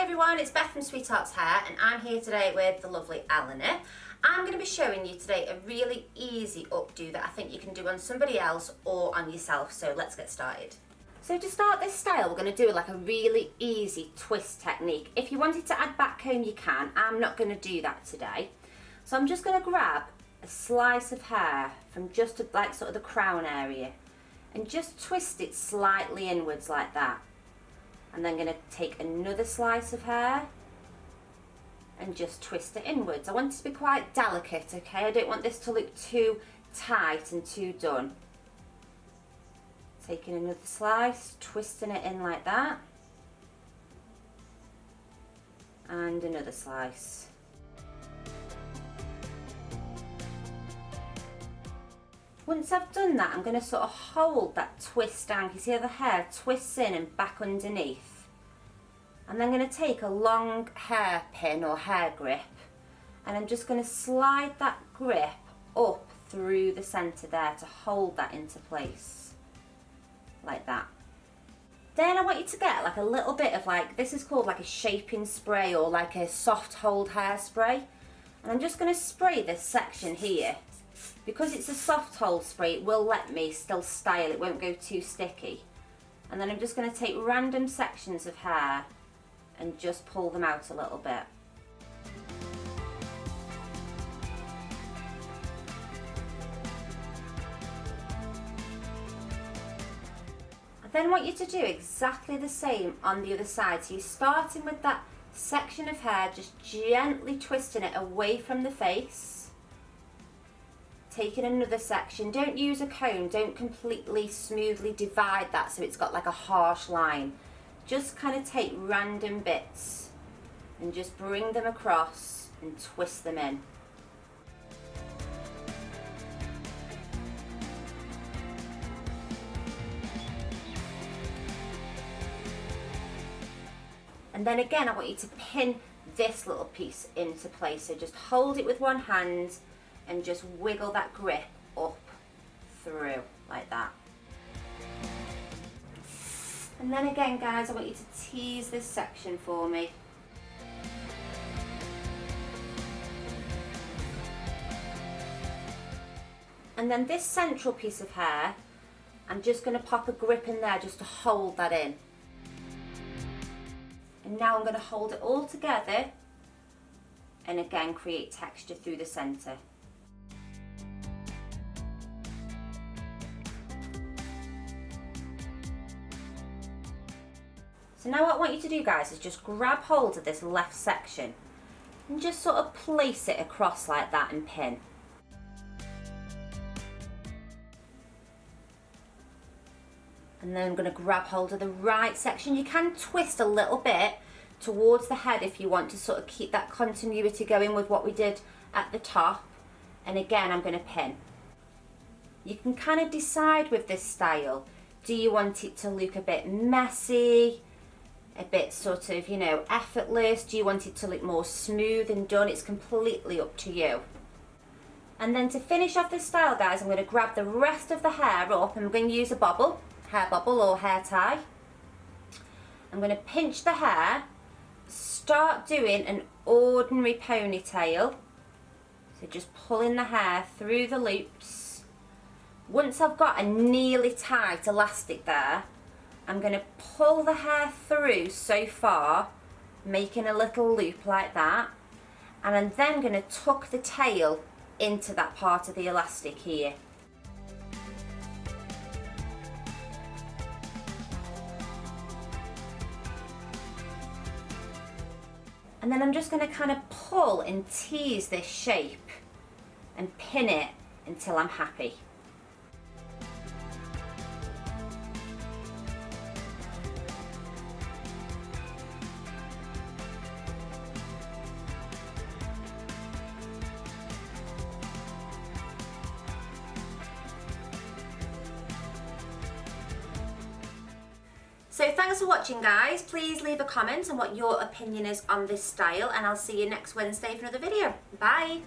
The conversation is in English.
everyone, it's Beth from SweetHearts Hair and I'm here today with the lovely Ariana. I'm going to be showing you today a really easy updo that I think you can do on somebody else or on yourself, so let's get started. So to start this style we're going to do like a really easy twist technique. If you wanted to add back comb you can, I'm not going to do that today. So I'm just going to grab a slice of hair from just like sort of the crown area and just twist it slightly inwards like that. And then going to take another slice of hair and just twist it inwards. I want it to be quite delicate, okay? I don't want this to look too tight and too done. Taking another slice, twisting it in like that. And another slice. Once I've done that, I'm going to sort of hold that twist down. You see how the hair twists in and back underneath? And then I'm going to take a long hairpin or hair grip and I'm just going to slide that grip up through the centre there to hold that into place. Like that. Then I want you to get like a little bit of like, this is called like a shaping spray or like a soft hold hairspray. And I'm just going to spray this section here. Because it's a soft hold spray, it will let me still style, it won't go too sticky. And then I'm just going to take random sections of hair and just pull them out a little bit. I then want you to do exactly the same on the other side. So you're starting with that section of hair, just gently twisting it away from the face. Taking another section, don't use a comb, don't completely smoothly divide that so it's got like a harsh line. Just kind of take random bits and just bring them across and twist them in. And then again I want you to pin this little piece into place, so just hold it with one hand and just wiggle that grip up through like that. And then again guys, I want you to tease this section for me. And then this central piece of hair, I'm just going to pop a grip in there just to hold that in. And now I'm going to hold it all together and again create texture through the centre. So now what I want you to do guys is just grab hold of this left section and just sort of place it across like that and pin. And then I'm going to grab hold of the right section. You can twist a little bit towards the head if you want to sort of keep that continuity going with what we did at the top. And again I'm going to pin. You can kind of decide with this style, do you want it to look a bit messy? A bit sort of, you know, effortless? Do you want it to look more smooth and done? It's completely up to you. And then to finish off this style guys, I'm going to grab the rest of the hair up and I'm going to use a bobble, hair bobble or hair tie. I'm going to pinch the hair, start doing an ordinary ponytail. So just pulling the hair through the loops. Once I've got a nearly tight elastic there, I'm going to pull the hair through so far, making a little loop like that, and I'm then going to tuck the tail into that part of the elastic here. And then I'm just going to kind of pull and tease this shape and pin it until I'm happy. So thanks for watching guys, please leave a comment on what your opinion is on this style and I'll see you next Wednesday for another video. Bye!